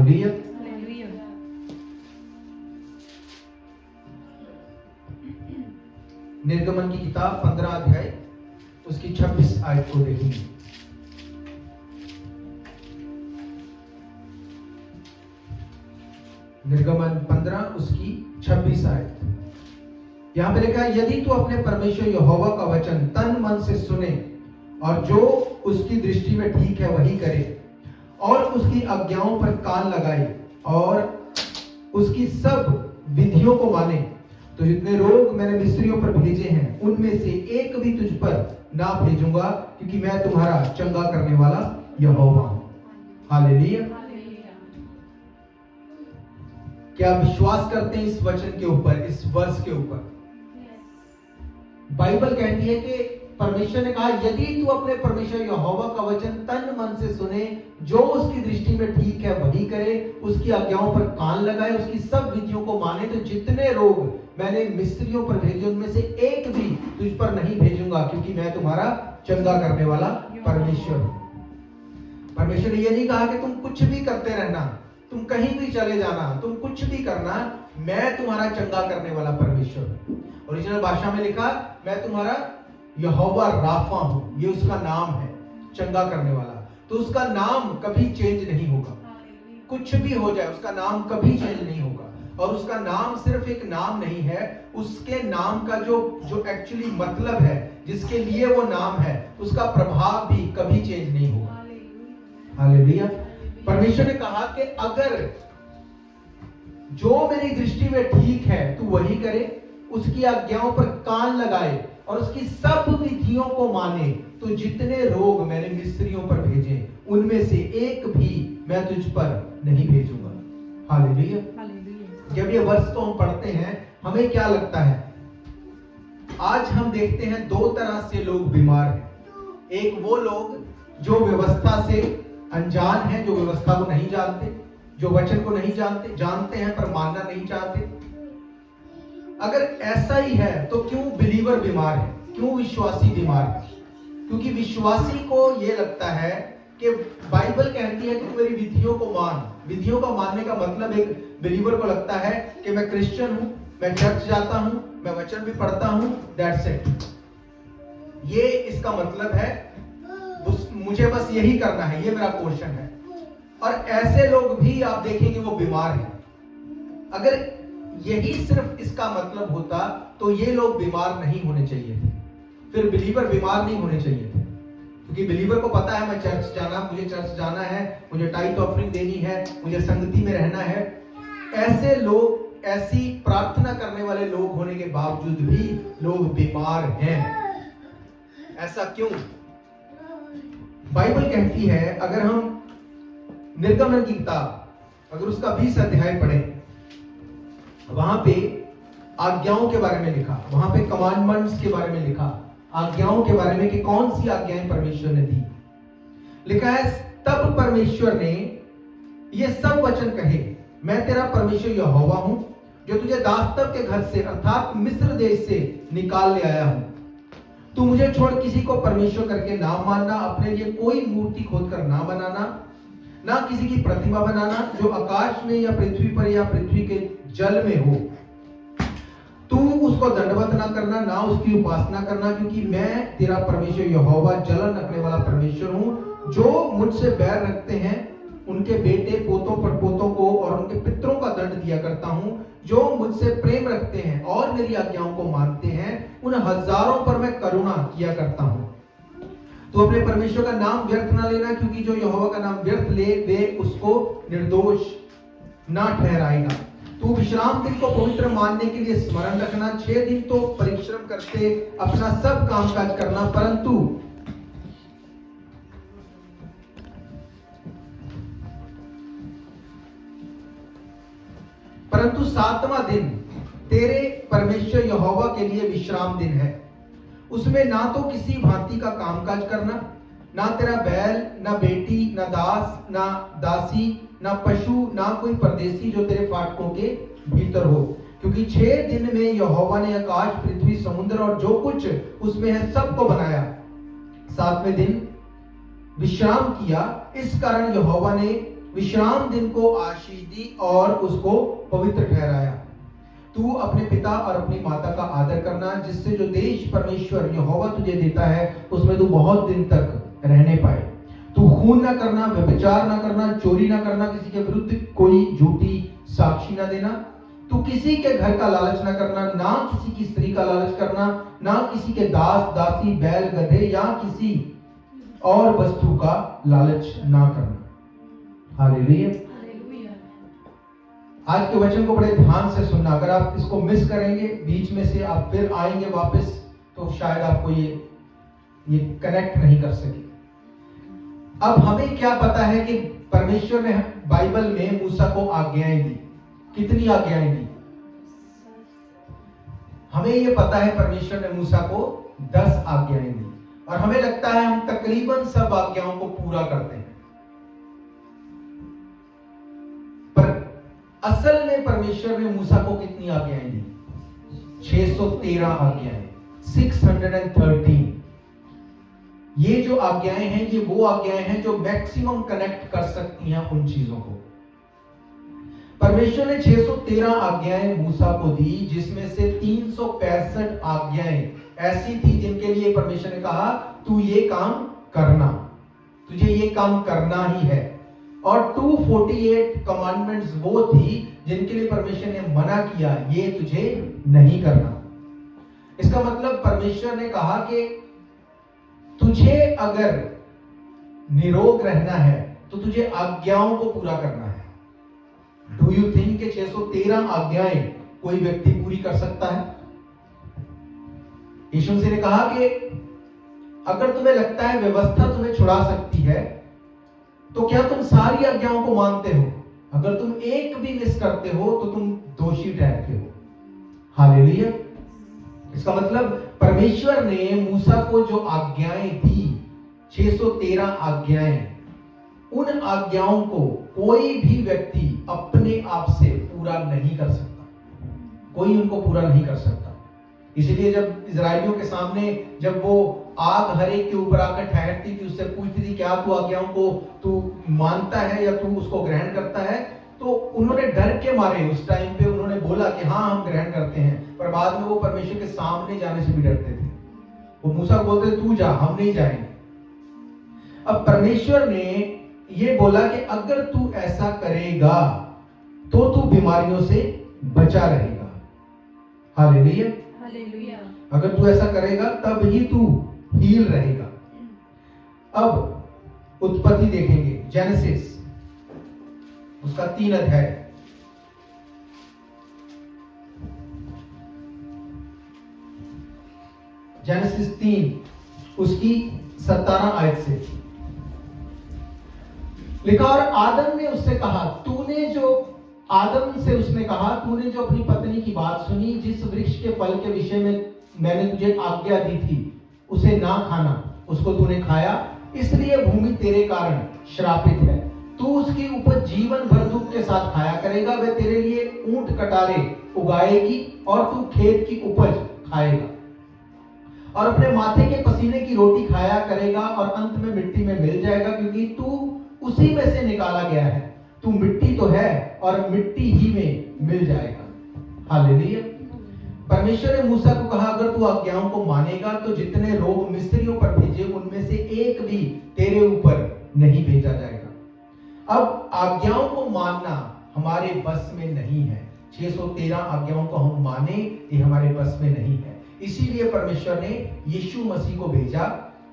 Hallelujah. निर्गमन की किताब 15 अध्याय उसकी 26 आयत को देखेंगे। निर्गमन 15 उसकी 26 आयत। यहां पे लिखा है, यदि तू अपने परमेश्वर यहोवा का वचन तन मन से सुने और जो उसकी दृष्टि में ठीक है वही करे और उसकी आज्ञाओं पर कान लगाए और उसकी सब विधियों को माने, तो जितने रोग मैंने मिस्रियों पर भेजे हैं उनमें से एक भी तुझ पर ना भेजूंगा, क्योंकि मैं तुम्हारा चंगा करने वाला यहोवा हूं। हालेलुया। क्या विश्वास करते हैं इस वचन के ऊपर, इस वर्ष के ऊपर? बाइबल कहती है कि परमेश्वर ने कहा, यदि तू अपने परमेश्वर यहोवा का वचन तन मन से सुने, जो उसकी दृष्टि में ठीक है वही करे, उसकी आज्ञाओं पर कान लगाए, उसकी सब विधियों को माने, तो जितने रोग मैंने मिस्रियों पर भेजे उनमें से एक भी तुझ पर नहीं भेजूंगा, क्योंकि मैं तुम्हारा चंगा करने वाला परमेश्वर हूं। परमेश्वर ने यह नहीं कहा कि तुम कुछ भी करते रहना, तुम कहीं भी चले जाना, तुम कुछ भी करना, मैं तुम्हारा चंगा करने वाला परमेश्वर हूं। ओरिजिनल भाषा में लिखा, मैं तुम्हारा यहोवा राफा हूं, ये उसका नाम है, चंगा करने वाला। तो उसका नाम कभी चेंज नहीं होगा, कुछ भी हो जाए उसका नाम कभी चेंज नहीं होगा। और उसका नाम सिर्फ एक नाम नहीं है, उसके नाम का जो एक्चुअली मतलब है, जिसके लिए वो नाम है, उसका प्रभाव भी कभी चेंज नहीं होगा। हालेलुया। परमेश्वर ने कहा कि अगर जो मेरी दृष्टि में ठीक है तू वही करे, उसकी आज्ञाओं पर कान लगाए और उसकी सब विधियों को माने, तो जितने रोग मैंने मिस्रियों पर भेजे उनमें से एक भी मैं तुझ पर नहीं भेजूंगा। हालेलुया। जब ये वर्ष को हम पढ़ते हैं हमें क्या लगता है? आज हम देखते हैं दो तरह से लोग बीमार हैं। एक वो लोग जो व्यवस्था से अनजान हैं, जो व्यवस्था को नहीं जानते, जो वचन को नहीं जानते हैं पर मानना नहीं चाहते। अगर ऐसा ही है तो क्यों बिलीवर बीमार है, क्यों विश्वासी बीमार है? क्योंकि विश्वासी को यह लगता है कि बाइबल कहती है कि तू मेरी विधियों को मान। विधियों का मानने का मतलब एक बिलीवर को लगता है कि मैं क्रिश्चियन हूं, मैं चर्च जाता हूं, मैं वचन भी पढ़ता हूं, दैट्स इट। ये इसका मतलब है, मुझे बस यही करना है, ये मेरा पोर्शन है। और ऐसे लोग भी आप देखेंगे वो बीमार हैं। अगर यही सिर्फ इसका मतलब होता तो ये लोग बीमार नहीं होने चाहिए थे, फिर बिलीवर बीमार नहीं होने चाहिए थे। क्योंकि बिलीवर को पता है मुझे चर्च जाना है, मुझे टाइट ऑफरिंग देनी है, मुझे संगति में रहना है। ऐसे लोग, ऐसी प्रार्थना करने वाले लोग होने के बावजूद भी लोग बीमार हैं। ऐसा क्यों? बाइबल कहती है, अगर हम निर्गमन की किताब अगर उसका 20 अध्याय पढ़ें, वहां पे आज्ञाओं के बारे में लिखा, वहां पे कमांडमेंट्स के बारे में लिखा, आज्ञाओं के बारे में कि कौन सी आज्ञाएं परमेश्वर ने दी। लिखा है, तब परमेश्वर ने ये सब वचन कहे, मैं तेरा परमेश्वर यहोवा हूं, जो तुझे दासत्व के घर से अर्थात मिस्र देश से निकाल ले आया हूं। तू मुझे छोड़ किसी को परमेश्वर करके ना मानना, अपने लिए कोई मूर्ति खोदकर ना बनाना, ना किसी की प्रतिमा बनाना जो आकाश में या पृथ्वी पर या पृथ्वी के जल में हो। तू उसको दंडवत ना करना, ना उसकी उपासना करना, क्योंकि मैं तेरा परमेश्वर यहोवा जलन रखने वाला परमेश्वर हूं। जो मुझसे बैर रखते हैं उनके बेटे पोतों पर पोतों को और उनके पितरों का दंड दिया करता हूं। जो मुझसे प्रेम रखते हैं और मेरी आज्ञाओं को मानते हैं, उन हजारों पर मैं करुणा किया करता हूं। तो अपने परमेश्वर का नाम व्यर्थ ना लेना, क्योंकि जो यहोवा का नाम व्यर्थ ले वे उसको निर्दोष ना ठहराएगा। तू विश्राम दिन को पवित्र मानने के लिए स्मरण रखना। 6 दिन तो परिश्रम करके अपना सब काम काज करना, परंतु 7वां दिन तेरे परमेश्वर यहोवा के लिए विश्राम दिन है। उसमें ना तो किसी भांति का कामकाज करना, ना तेरा बैल, ना बेटी, ना दास, ना दासी, ना पशु, ना कोई परदेसी जो तेरे फाटकों के भीतर हो। क्योंकि 6 दिन में यहोवा ने आकाश, पृथ्वी, समुद्र और जो कुछ उसमें है सबको बनाया, 7वें दिन विश्राम किया। इस कारण यहोवा ने विश्राम दिन को आशीष दी और उसको पवित्र ठहराया। तू अपने पिता और अपनी माता का आदर करना, जिससे जो देश परमेश्वर यहोवा तुझे देता है उसमें तू बहुत दिन तक रहने पाए। तू खून ना करना, व्यभिचार ना करना, चोरी ना करना, किसी के विरुद्ध कोई झूठी साक्षी ना देना। तू किसी के घर का लालच ना करना, ना किसी की स्त्री का लालच करना, ना किसी के दास दासी बैल गधे या किसी और वस्तु का लालच ना करना। हालेलुया। आज के वचन को बड़े ध्यान से सुनना। अगर आप इसको मिस करेंगे, बीच में से आप फिर आएंगे वापस, तो शायद आपको ये कनेक्ट नहीं कर सके। अब हमें क्या पता है कि परमेश्वर ने बाइबल में मूसा को आज्ञाएं दी। कितनी आज्ञाएं दी? हमें ये पता है परमेश्वर ने मूसा को 10 आज्ञाएं दी, और हमें लगता है हम तकरीबन सब आज्ञाओं को पूरा करते हैं। पर असल में परमेश्वर ने मूसा को कितनी आज्ञाएं दी? 613 आज्ञाएं, 613। ये जो आज्ञाएं हैं, ये वो आज्ञाएं हैं जो मैक्सिमम कनेक्ट कर सकती हैं उन चीजों को। परमेश्वर ने 613 आज्ञाएं मूसा को दी, जिसमें से 365 आज्ञाएं ऐसी थी जिनके लिए परमेश्वर ने कहा तू ये काम करना, तुझे ये काम करना ही है। और 248 कमांडमेंट्स वो थी जिनके लिए परमेश्वर ने मना किया, ये तुझे नहीं करना। इसका मतलब परमेश्वर ने कहा कि तुझे अगर निरोग रहना है तो तुझे आज्ञाओं को पूरा करना है। डू यू थिंक कि 613 आज्ञाएं कोई व्यक्ति पूरी कर सकता है? यीशु मसीह ने कहा कि अगर तुम्हें लगता है व्यवस्था तुम्हें छुड़ा सकती है, तो क्या तुम सारी आज्ञाओं को मानते हो? अगर तुम एक भी मिस करते हो तो तुम दोषी ठहरते हो। हालेलुया। इसका मतलब परमेश्वर ने मूसा को जो आज्ञाएं दी, 613 आज्ञाएं, उन आज्ञाओं को कोई भी व्यक्ति अपने आप से पूरा नहीं कर सकता। कोई उनको पूरा नहीं कर सकता। इसलिए जब इजराइलियों के सामने जब वो आग हर एक के ऊपर आकर ठहरती थी, उससे पूछती थी क्या तू आज्ञाओं को तू मानता है या तू उसको ग्रहण करता है, तो उन्होंने डर के मारे उस टाइम पे उन्होंने बोला कि हाँ हम ग्रहण करते हैं, पर बाद में वो परमेश्वर के सामने जाने से भी डरते थे। वो मूसा को बोलते तू जा, हम नहीं जाएंगे। अब परमेश्वर ने ये बोला कि अगर तू ऐसा करेगा तो तू बीमारियों से बचा रहेगा। हालेलुया। हालेलुया। अगर तू ऐसा करेगा तब ही तू हील रहेगा। अब उत्पत्ति देखेंगे, जेनेसिस उसका 3 अध्याय। जेनेसिस 3 उसकी 17 आयत से लिखा, और आदम ने उससे कहा उसने कहा तूने जो अपनी पत्नी की बात सुनी, जिस वृक्ष के फल के विषय में मैंने तुझे आज्ञा दी थी उसे ना खाना, उसको तूने खाया, इसलिए भूमि तेरे कारण श्रापित है। तू उसकी उपज जीवन भर दुख के साथ खाया करेगा, वह तेरे लिए ऊंट कटारे उगाएगी और तू खेत की उपज खाएगा और अपने माथे के पसीने की रोटी खाया करेगा और अंत में मिट्टी में मिल जाएगा, क्योंकि तू उसी में से निकाला गया है। तू मिट्टी तो है और मिट्टी ही में मिल जाएगा। हालेलुया। परमेश्वर ने मूसा को कहा अगर तू आज्ञाओं को मानेगा तो जितने रोग मिस्रियों पर भेजे उनमें से एक भी तेरे ऊपर नहीं भेजा जाएगा। अब आज्ञाओं को मानना हमारे बस में नहीं है। 613 आज्ञाओं को हम माने, ये हमारे बस में नहीं है। इसीलिए परमेश्वर ने यीशु मसीह को भेजा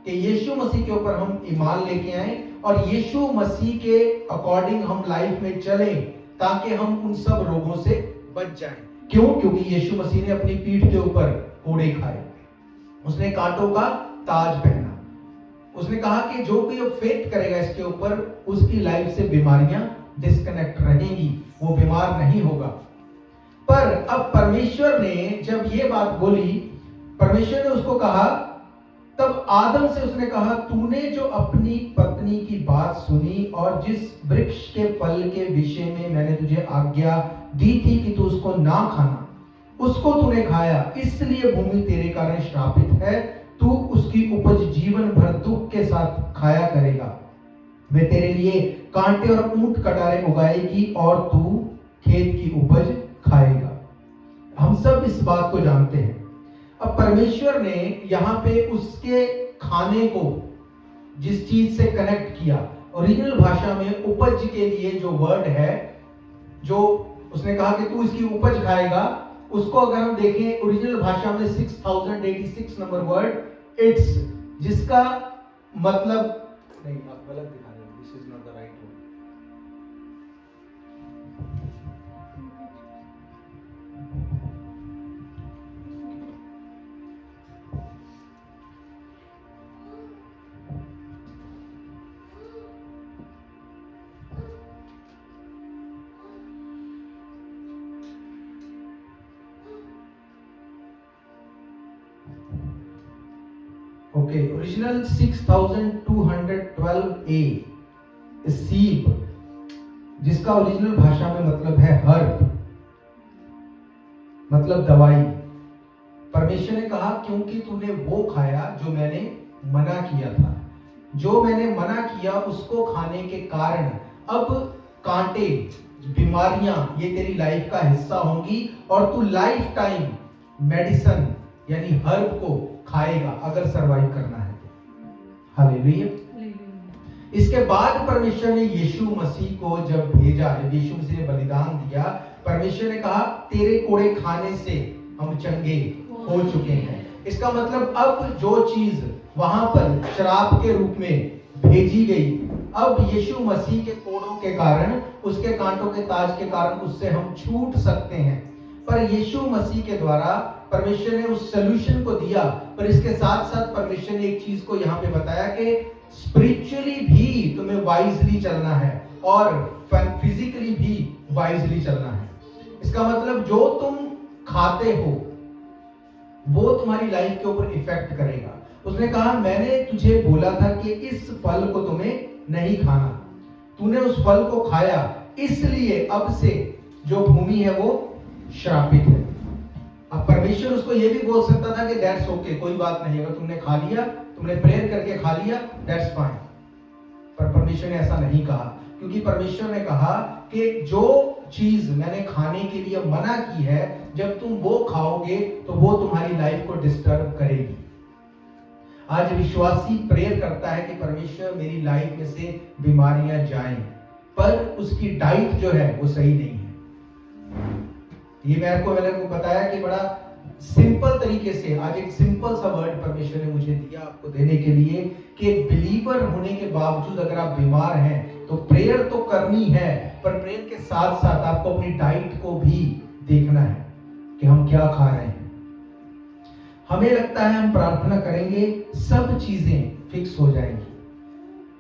कि यीशु मसीह के ऊपर हम ईमान लेके आए और यीशु मसीह के अकॉर्डिंग हम लाइफ में चलें, ताकि हम उन सब रोगों से बच जाएं। क्यों? क्योंकि यीशु मसीह ने अपनी पीठ के ऊपर कोड़े खाए, उसने कांटों का ताज पहना, उसने कहा कि जो कोई फेथ करेगा इसके ऊपर उसकी लाइफ से बीमारियां डिस्कनेक्ट रहेंगी, वो बीमार नहीं होगा। पर अब परमेश्वर ने जब ये बात बोली, परमेश्वर ने उसको कहा, तब आदम से उसने कहा तूने जो अपनी पत्नी की बात सुनी और जिस वृक्ष के फल के विषय में मैंने तुझे आज्ञा दी थी कि तू उसको ना खाना, उसको तूने खाया, इसलिए भूमि तेरे कारण श्रापित है। तू उसकी उपज जीवन भर दुख के साथ खाया करेगा वे तेरे लिए कांटे और ऊंट कटारे उगाएगी और तू खेत की उपज खाएगा। हम सब इस बात को जानते हैं। अब परमेश्वर ने यहाँ पे उसके खाने को जिस चीज से कनेक्ट किया, ओरिजिनल भाषा में उपज के लिए जो वर्ड है, जो उसने कहा कि तू इसकी उपज खाएगा, उसको अगर हम देखें ओरिजिनल भाषा में 6086 नंबर वर्ड इट्स, जिसका मतलब नहीं, आप गलत दिखा रहे हो, this is not the right word. Okay, original 6212A सीप, जिसका ओरिजिनल भाषा में मतलब है हर्ब, मतलब दवाई। परमेश्वर ने कहा क्योंकि तूने वो खाया जो मैंने मना किया था, जो मैंने मना किया उसको खाने के कारण अब कांटे, बीमारियां ये तेरी लाइफ का हिस्सा होंगी और तू लाइफ टाइम मेडिसिन यानी हर्ब को खाएगा अगर सरवाइव करना है तो। हालेलुया। इसके बाद परमेश्वर ने यीशु मसीह को जब भेजा, जब यीशु मसीह ने बलिदान दिया, परमेश्वर ने कहा तेरे कोड़े खाने से हम चंगे हो चुके हैं। इसका मतलब अब जो चीज वहां पर श्राप के रूप में भेजी गई, अब यीशु मसीह के कोड़ों के कारण, उसके कांटों के ताज के कारण उससे हम छूट सकते हैं। पर यीशु मसीह के द्वारा परमेश्वर ने उस सॉल्यूशन को दिया, पर इसके साथ साथ परमेश्वर ने एक चीज को यहाँ पे बताया कि स्पिरिचुअली भी तुम्हें वाइजली चलना है और फिजिकली भी वाइजली चलना है। इसका मतलब जो तुम खाते हो वो तुम्हारी लाइफ के ऊपर इफेक्ट करेगा। उसने कहा मैंने तुझे बोला था कि इस फल को तुम्हें नहीं खाना, तूने उस फल को खाया, इसलिए अब से जो भूमि है वो श्रापित है। अब परमेश्वर उसको ये भी बोल सकता था कि दैट्स ओके, कोई बात नहीं, अगर तुमने खा लिया, तुमने प्रेयर करके खा लिया, दैट्स फाइन। पर परमेश्वर ने ऐसा नहीं कहा, क्योंकि परमेश्वर ने कहा कि जो चीज मैंने खाने के लिए मना की है, जब तुम वो खाओगे तो वो तुम्हारी लाइफ को डिस्टर्ब करेगी। आज विश्वासी प्रेयर करता है कि परमेश्वर मेरी लाइफ में से बीमारियां जाएं, पर उसकी डाइट जो है वो सही नहीं है। ये मैंने को बताया कि बड़ा सिंपल तरीके से आज एक सिंपल सा वर्ड परमेश्वर ने मुझे दिया आपको देने के लिए कि बिलीवर होने के बावजूद अगर आप बीमार हैं तो प्रेयर तो करनी है, पर प्रेयर के साथ साथ आपको अपनी डाइट को भी देखना है कि हम क्या खा रहे हैं। हमें लगता है हम प्रार्थना करेंगे सब चीजें फिक्स हो जाएंगी।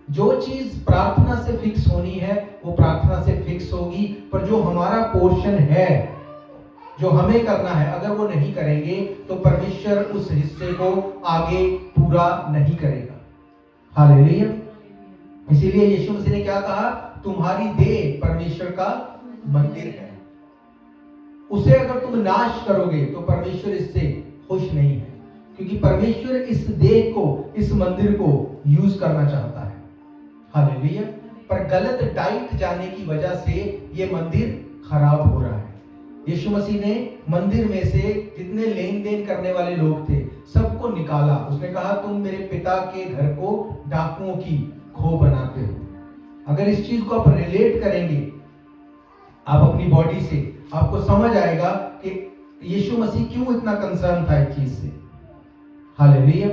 जो चीज प्रार्थना से फिक्स होनी है वो प्रार्थना से फिक्स होगी, पर जो हमारा पोर्शन है, जो हमें करना है, अगर वो नहीं करेंगे तो परमेश्वर उस हिस्से को आगे पूरा नहीं करेगा। हालेलुया। इसीलिए यीशु मसीह ने क्या कहा, तुम्हारी देह परमेश्वर का मंदिर है, उसे अगर तुम नाश करोगे तो परमेश्वर इससे खुश नहीं है, क्योंकि परमेश्वर इस देह को, इस मंदिर को यूज करना चाहता है। हालेलुया। पर गलत डाइट जाने की वजह से ये मंदिर खराब हो रहा है। यीशु मसीह ने मंदिर में से जितने लेन देन करने वाले लोग थे सबको निकाला। उसने कहा तुम मेरे पिता के घर को डाकुओं की खो बनाते हो। अगर इस चीज को आप रिलेट करेंगे आप अपनी बॉडी से, आपको समझ आएगा कि यीशु मसीह क्यों इतना कंसर्न था इस चीज से। हालेलुया।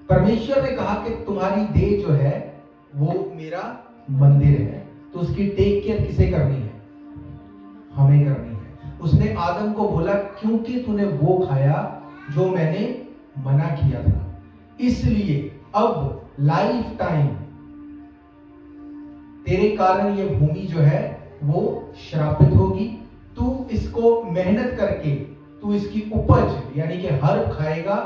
परमेश्वर ने कहा कि तुम्हारी देह जो है वो मेरा मंदिर है, तो उसकी टेक केयर किसे करनी है? हमें करनी है। उसने आदम को बोला क्योंकि तूने वो खाया जो मैंने मना किया था, इसलिए अब लाइफ टाइम तेरे कारण ये भूमि जो है वो श्रापित होगी। तू इसको मेहनत करके तू इसकी उपज यानी कि हर्ब खाएगा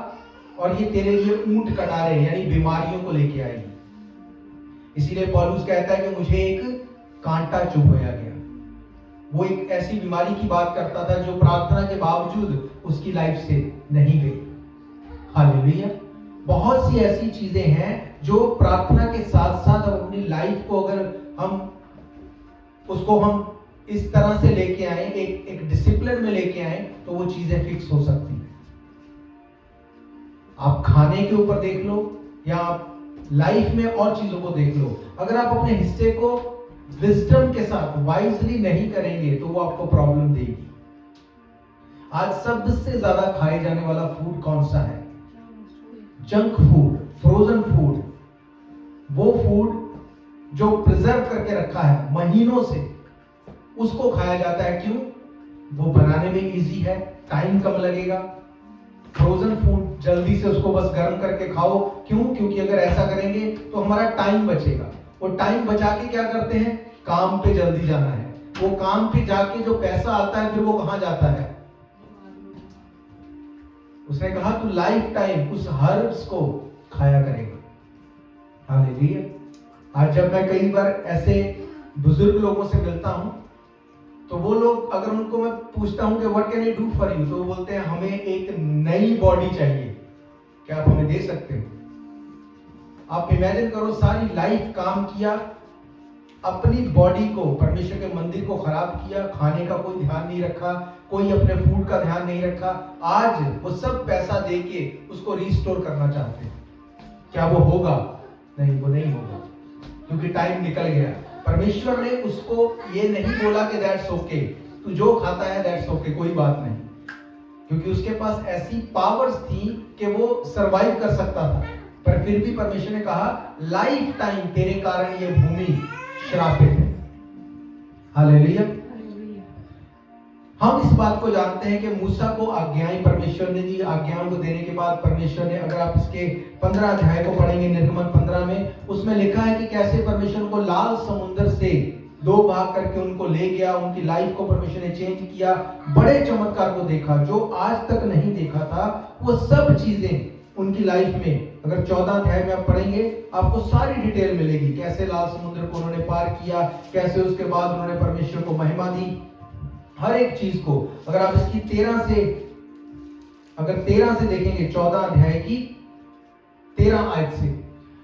और ये तेरे लिए ऊंट कटारे यानी बीमारियों को लेके आएगी। इसीलिए पौलुस कहता है कि मुझे एक कांटा चुभोया गया। वो एक ऐसी बीमारी की बात करता था जो प्रार्थना के बावजूद उसकी लाइफ से नहीं गई। हालेलुया। बहुत सी ऐसी चीजें हैं जो प्रार्थना के साथ साथ अब अपनी लाइफ को अगर हम इस तरह से लेके आए, एक डिसिप्लिन में लेके आए, तो वो चीजें फिक्स हो सकती हैं। आप खाने के ऊपर देख लो या आप लाइफ में और चीजों को देख लो, अगर आप अपने हिस्से को विजडम के साथ वाइजली नहीं करेंगे तो वो आपको प्रॉब्लम देगी। आज सबसे ज्यादा खाए जाने वाला फूड कौन सा है? जंक फूड, फ्रोजन फूड, वो फूड जो प्रिजर्व करके रखा है महीनों से, उसको खाया जाता है। क्यों? वो बनाने में इजी है, टाइम कम लगेगा। फ्रोजन फूड जल्दी से उसको बस गर्म करके खाओ। क्यों? क्योंकि अगर ऐसा करेंगे तो हमारा टाइम बचेगा। वो टाइम बचा के क्या करते हैं? काम पे जल्दी जाना है। वो काम पे जाके जो पैसा आता है फिर वो कहां जाता है? उसने कहा तू लाइफ टाइम उस हर्ब्स को खाया करेगा। हालेलुया। आज जब मैं कई बार ऐसे बुजुर्ग लोगों से मिलता हूं तो वो लोग, अगर उनको मैं पूछता हूं कि what can I do for you, तो वो बोलते हैं हमें एक नई बॉडी चाहिए, क्या आप हमें दे सकते हो? आप इमेजिन करो, सारी लाइफ काम किया, अपनी बॉडी को, परमेश्वर के मंदिर को खराब किया, खाने का कोई ध्यान नहीं रखा, कोई अपने फूड का ध्यान नहीं रखा। आज वो सब पैसा देके उसको रिस्टोर करना चाहते हैं। क्या वो होगा? नहीं, वो नहीं होगा, क्योंकि टाइम निकल गया। परमेश्वर ने उसको ये नहीं बोला कि दैट्स ओके, तू जो खाता है दैट्स ओके, कोई बात नहीं, क्योंकि उसके पास ऐसी पावर्स थी कि वो सरवाइव कर सकता था। पर फिर भी परमेश्वर ने कहा लाइफ टाइम तेरे कारण ये भूमि श्रापित है। हालेलुया। हम इस बात को जानते हैं कि मूसा को आज्ञाएं परमेश्वर ने दी। आज्ञाओं को देने के बाद परमेश्वर ने, अगर आप इसके 15 अध्याय को पढ़ेंगे, निर्गमन 15 में, उसमें लिखा है कि कैसे परमेश्वर को लाल समुद्र से 2 भाग करके उनको ले गया। उनकी लाइफ को परमेश्वर ने चेंज किया। बड़े चमत्कार को देखा जो आज तक नहीं देखा था। वो सब चीजें उनकी लाइफ में, अगर 14 अध्याय में आप पढ़ेंगे आपको सारी डिटेल मिलेगी। कैसे लाल समुद्र को उन्होंने पार किया, कैसे उसके बाद उन्होंने परमेश्वर को महिमा दी, हर एक चीज को। अगर आप इसकी 13 से देखेंगे, 14 अध्याय की 13 आयत से,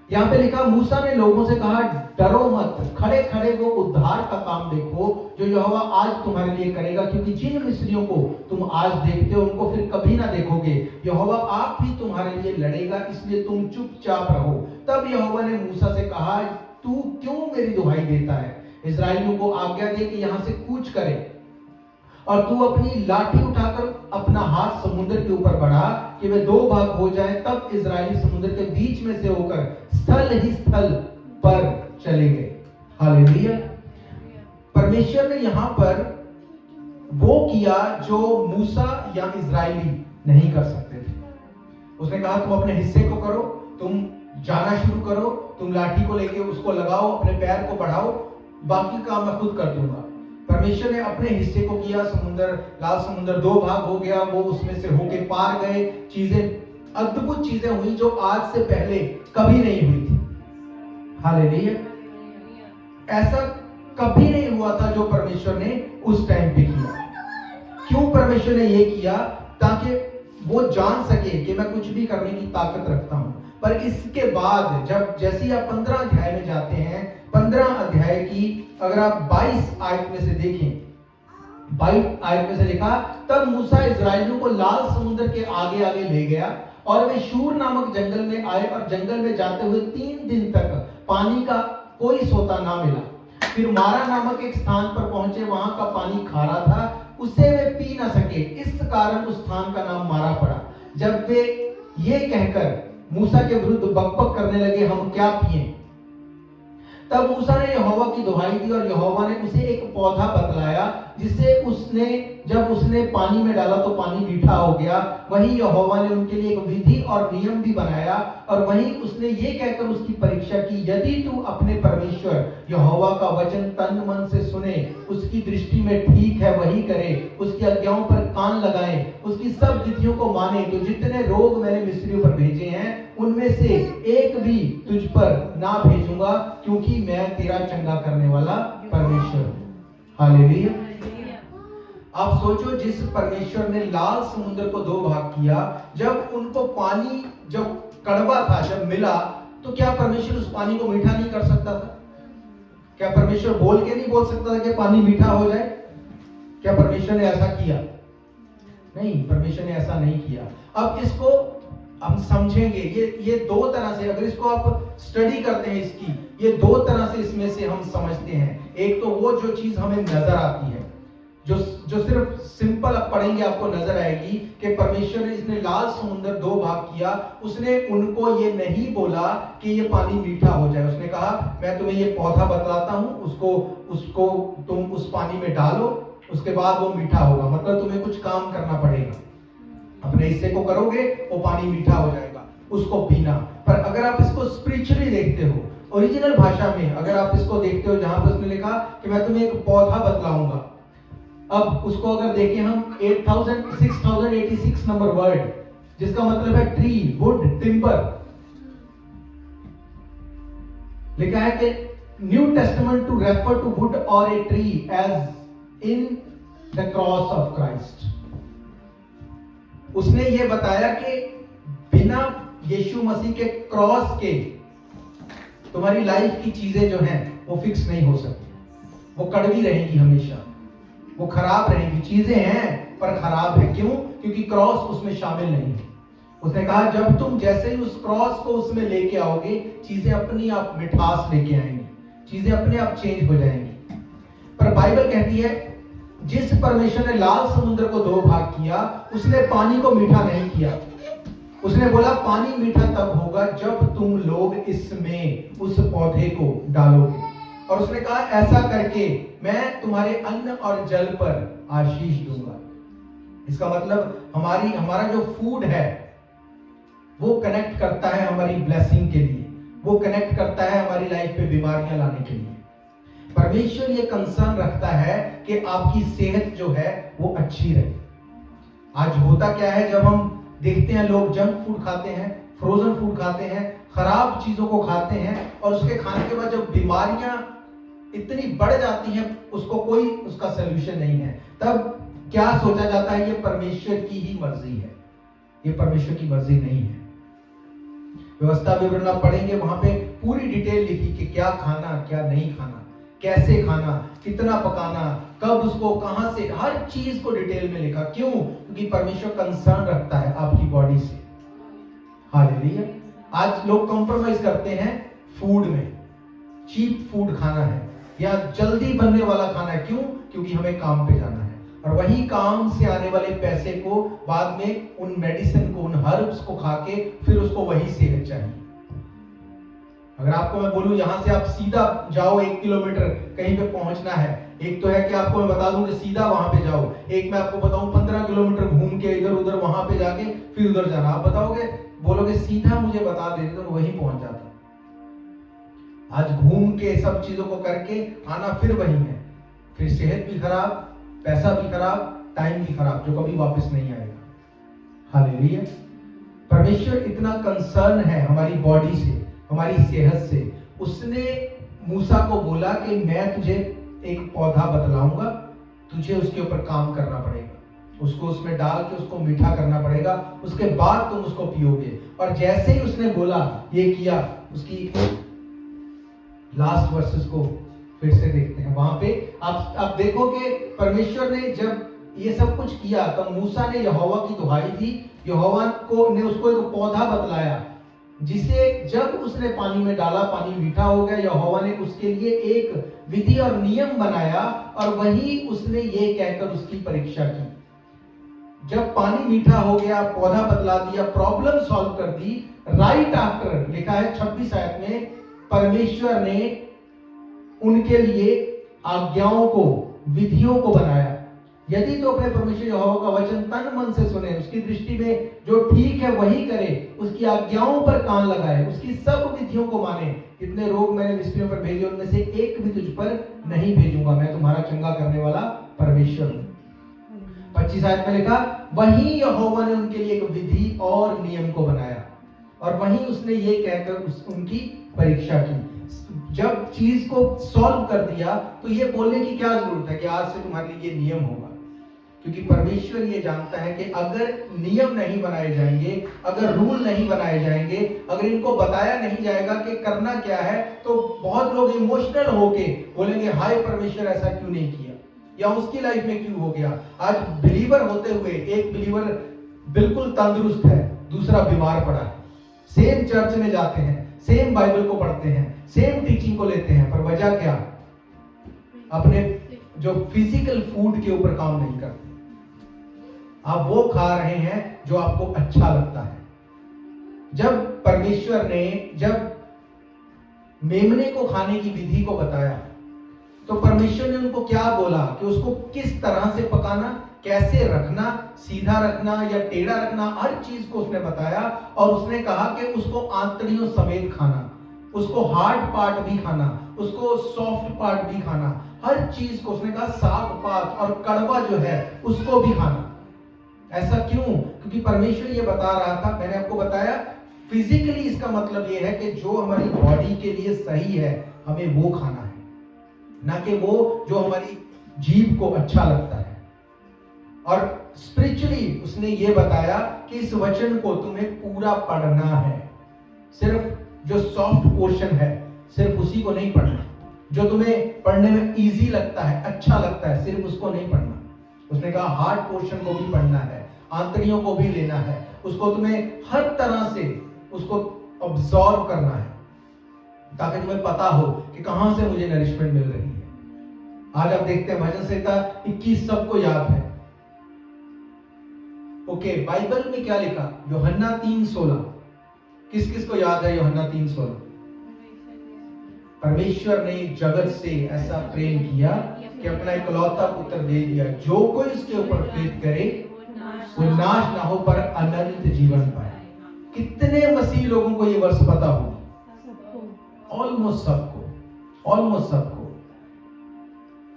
यहां पे लिखा, मूसा ने लोगों से कहा डरो मत, खड़े खड़े वो उद्धार का काम देखो जो यहोवा आज तुम्हारे लिए करेगा, क्योंकि जिन मिस्रियों को तुम आज देखते हो उनको फिर कभी ना देखोगे। यहोवा आप ही तुम्हारे लिए लड़ेगा, इसलिए तुम चुपचाप रहो। तब यहोवा ने मूसा से कहा, तू क्यों मेरी दुहाई देता है? इस्राएलियों को आज्ञा दे कि यहां से कूच करे, और तू अपनी लाठी उठाकर अपना हाथ समुद्र के ऊपर बढ़ा कि वे 2 भाग हो जाए। तब इजरायली समुद्र के बीच में से होकर स्थल ही स्थल पर चले गए। हालेलुया। परमेश्वर ने यहां पर वो किया जो मूसा या इजरायली नहीं कर सकते थे। उसने कहा तुम अपने हिस्से को करो, तुम जाना शुरू करो, तुम लाठी को लेके उसको लगाओ, अपने पैर को बढ़ाओ, बाकी काम मैं खुद कर दूंगा। परमेश्वर ने अपने हिस्से को किया। लाल समुद्र 2 भाग हो गया, वो उसमें से होके पार गए। चीजें, अद्भुत चीजें हुई जो आज से पहले कभी नहीं हुई थी। हालेलुया। ऐसा कभी नहीं हुआ था जो परमेश्वर ने उस टाइम पे किया। क्यों परमेश्वर ने ये किया? ताकि वो जान सके कि मैं कुछ भी करने की ताकत रखता हूं। पर इसके बाद जब जैसे ही आप 15 अध्याय में जाते हैं, 15 अध्याय की अगर आप 22 आयत में से देखें, 22 आयत में से लिखा, तब मूसा इस्राएलियों को लाल समुद्र के आगे आगे ले गया और वे शूर नामक जंगल में आए, और जंगल में जाते हुए 3 दिन तक पानी का कोई सोता ना मिला। फिर मारा नामक एक स्थान पर पहुंचे, वहां का पानी खारा था, उसे वे पी ना सके, इस कारण उस स्थान का नाम मारा पड़ा। जब वे ये कहकर मूसा के विरुद्ध बकबक करने लगे, हम क्या पिएं, तब मूसा ने यहोवा की दुहाई दी, और यहोवा ने उसे एक पौधा बतलाया जिसे जब उसने पानी में डाला तो पानी मीठा हो गया। वहीं यहोवा ने उनके लिए एक विधि और नियम भी बनाया, और वहीं उसने ये कहकर उसकी परीक्षा की, यदि तू अपने परमेश्वर यहोवा का वचन तन मन से सुने, उसकी दृष्टि में ठीक है वही करे, उसकी आज्ञाओं पर कान लगाए, उसकी सब विधियों को माने, तो जितने रोग मैंने मिस्रियों पर भेजे हैं उनमें से एक भी तुझ पर ना भेजूंगा, क्योंकि मैं तेरा चंगा करने वाला परमेश्वर हूं। हालेलुया। आप सोचो, जिस परमेश्वर ने लाल समुद्र को 2 भाग किया, जब उनको पानी, जब कड़वा था, जब मिला तो क्या परमेश्वर उस पानी को मीठा नहीं कर सकता था? क्या परमेश्वर बोल के नहीं बोल सकता था कि पानी मीठा हो जाए? क्या परमेश्वर ने ऐसा किया? नहीं, परमेश्वर ने ऐसा नहीं किया। अब इसको हम समझेंगे, ये दो तरह से, अगर इसको आप स्टडी करते हैं इसकी, ये दो तरह से इसमें से हम समझते हैं। एक तो वो जो चीज हमें नजर आती है, जो सिर्फ सिंपल आप पढ़ेंगे आपको नजर आएगी कि परमेश्वर ने इसने लाल समुद्र दो भाग किया, उसने उनको ये नहीं बोला कि ये पानी मीठा हो जाए। उसने कहा मैं तुम्हें ये पौधा बतलाता हूं, उसको तुम उस पानी में डालो, उसके बाद वो मीठा होगा। मतलब तुम्हें कुछ काम करना पड़ेगा, अपने हिस्से को करोगे वो पानी मीठा हो जाएगा, उसको पीना। पर अगर आप इसको स्पिरिचुअली देखते हो, ओरिजिनल भाषा में अगर आप इसको देखते हो, जहां पर उसने लिखा कि मैं तुम्हें एक पौधा बतलाऊंगा, अब उसको अगर देखें हम 6086 नंबर वर्ड, जिसका मतलब है ट्री, वुड, टिम्बर, लिखा है कि new testament to refer to wood और a tree as in the cross of Christ. उसने ये बताया कि बिना यीशु मसीह के क्रॉस के तुम्हारी लाइफ की चीजें जो हैं वो फिक्स नहीं हो सकती, वो कड़वी रहेंगी हमेशा, वो खराब रहेंगी। चीजें हैं पर खराब है, क्यों? क्योंकि क्रॉस उसमें शामिल नहीं है। उसने कहा जब तुम जैसे ही उस क्रॉस को उसमें लेके आओगे, चीजें अपनी आप मिठास लेके आएंगी, चीजें अपने आप चेंज हो जाएंगी। पर बाइबल कहती है जिस परमेश्वर ने लाल समुद्र को दो भाग किया, उसने पानी को मीठा नहीं किया। उसने बोला पानी मीठा तब होगा जब तुम लोग इसमें उस पौधे को डालोगे। और उसने कहा ऐसा करके मैं तुम्हारे अन्न और जल पर आशीष दूंगा। इसका मतलब हमारा जो फूड है वो कनेक्ट करता है हमारी ब्लेसिंग के लिए, वो कनेक्ट करता है हमारी लाइफ पे बीमारियां लाने के लिए। परमेश्वर ये कंसर्न रखता है कि आपकी सेहत जो है वो अच्छी रहे। आज होता क्या है, जब हम देखते हैं लोग जंक फूड खाते हैं, फ्रोजन फूड खाते हैं, खराब चीजों को खाते हैं, और उसके खाने के बाद जब बीमारियां इतनी बढ़ जाती हैं, उसको कोई उसका सलूशन नहीं है, तब क्या सोचा जाता है ये परमेश्वर की ही मर्जी है। ये परमेश्वर की मर्जी नहीं है। व्यवस्था विवरण आप पढ़ेंगे, वहां पे पूरी डिटेल लिखी कि क्या खाना क्या नहीं खाना, कैसे खाना, कितना पकाना, कब उसको कहां से, हर चीज को डिटेल में लिखा। क्यों? क्योंकि परमेश्वर कंसर्न रखता है आपकी बॉडी से। हालेलुया। आज लोग कॉम्प्रोमाइज करते हैं फूड में, चीप फूड खाना है या जल्दी बनने वाला खाना है। क्यों? क्योंकि हमें काम पे जाना है, और वही काम से आने वाले पैसे को बाद में उन मेडिसिन को, उन हर्ब्स को खा के फिर उसको वही सेहत चाहिए। अगर आपको मैं बोलूं यहां से आप सीधा जाओ 1 किलोमीटर कहीं पे पहुंचना है, एक तो है कि आपको मैं बता दूं कि सीधा वहां पे जाओ, एक मैं आपको बताऊं 15 किलोमीटर घूम के इधर उधर वहां पे जाके फिर उधर जाना। आप बताओगे, बोलोगे सीधा मुझे बता देते तो वहीं पहुंच जाता। आज घूम के सब चीजों को करके आना फिर वही है, फिर सेहत भी खराब, पैसा भी खराब, टाइम भी खराब, जो कभी वापस नहीं आएगा। हालेलुया। परमेश्वर इतना कंसर्न है हमारी बॉडी से, हमारी सेहत से। उसने मूसा को बोला कि मैं तुझे एक पौधा बतलाऊंगा, तुझे उसके ऊपर काम करना पड़ेगा, उसको उसमें डाल के उसको मीठा करना पड़ेगा, उसके बाद तुम उसको पियोगे। और जैसे ही उसने बोला, ये किया। उसकी लास्ट वर्सेस को फिर से देखते हैं। वहां पे आप देखो कि परमेश्वर ने जब ये सब कुछ किया तो मूसा ने यहोवा की दुहाई दी, यहोवा ने उसको एक पौधा बतलाया, जिसे जब उसने पानी में डाला पानी मीठा हो गया। यहोवा ने उसके लिए एक विधि और नियम बनाया, और वही उसने ये कहकर उसकी परीक्षा की। जब पानी मीठा हो गया, पौधा बतला दिया, प्रॉब्लम सॉल्व कर दी, राइट आफ्टर लिखा है 26 आयत में, परमेश्वर ने उनके लिए आज्ञाओं को, विधियों को बनाया। यदि तो अपने परमेश्वर यहोवा का वचन तन मन से सुने, उसकी दृष्टि में जो ठीक है वही करे, उसकी आज्ञाओं पर कान लगाए, उसकी सब विधियों को माने। जितने रोग मैंने मिस्रियों पर भेजे उनमें से एक भी तुझ पर नहीं भेजूंगा, मैं तुम्हारा चंगा करने वाला परमेश्वर हूं। 25 आयत में लिखा, वही यहोवा ने उनके लिए एक विधि और नियम को बनाया, और वहीं उसने ये कहकर उनकी परीक्षा की। जब चीज को सॉल्व कर दिया तो ये बोलने की क्या जरूरत है कि आज से तुम्हारे लिए ये नियम होगा, क्योंकि परमेश्वर ये जानता है कि अगर नियम नहीं बनाए जाएंगे, अगर रूल नहीं बनाए जाएंगे, अगर इनको बताया नहीं जाएगा कि करना क्या है, तो बहुत लोग इमोशनल होके बोलेंगे हाय परमेश्वर ऐसा क्यों नहीं किया, या उसकी लाइफ में क्यों हो गया। आज बिलीवर होते हुए एक बिलीवर बिल्कुल तंदुरुस्त है, दूसरा बीमार पड़ा है, सेम चर्च में जाते हैं, सेम बाइबल को पढ़ते हैं, सेम टीचिंग को लेते हैं, पर वजह क्या? अपने जो फिजिकल फूड के ऊपर काम नहीं करते। आप वो खा रहे हैं जो आपको अच्छा लगता है। जब परमेश्वर ने जब मेमने को खाने की विधि को बताया, तो परमेश्वर ने उनको क्या बोला कि उसको किस तरह से पकाना, कैसे रखना, सीधा रखना या टेढ़ा रखना, हर चीज को उसने बताया। और उसने कहा कि उसको आंतड़ियों समेत खाना, उसको हार्ड पार्ट भी खाना, उसको सॉफ्ट पार्ट भी खाना, हर चीज को उसने कहा, साग पात और कड़वा जो है उसको भी खाना। ऐसा क्यों? क्योंकि परमेश्वर ये बता रहा था, मैंने आपको बताया फिजिकली इसका मतलब ये है कि जो हमारी बॉडी के लिए सही है हमें वो खाना है, ना कि वो जो हमारी जीभ को अच्छा लगता है। और स्पिरिचुअली उसने ये बताया कि इस वचन को तुम्हें पूरा पढ़ना है, सिर्फ जो सॉफ्ट पोर्शन है सिर्फ उसी को नहीं पढ़ना, जो तुम्हें पढ़ने में इजी लगता है, अच्छा लगता है, सिर्फ उसको नहीं पढ़ना। उसने कहा हार्ड पोर्शन को भी पढ़ना है, आंतड़ियों को भी लेना है, उसको तुम्हें हर तरह से उसको ऑब्जॉर्व करना है, ताकि तुम्हें पता हो कि कहां से मुझे नरिशमेंट मिल रही है। आज आप देखते हैं भजन संहिता 21 सबको याद है। ओके, बाइबल में क्या लिखा? यूहन्ना 3:16 किस किस को याद है? यूहन्ना 3:16 परमेश्वर ने जगत से ऐसा प्रेम किया कि अपना इकलौता पुत्र दे दिया, जो कोई उसके ऊपर फेथ करे वो नाश ना हो पर अनंत जीवन पाए। कितने मसीह लोगों को ये वर्ष पता होगा? ऑलमोस्ट सबको।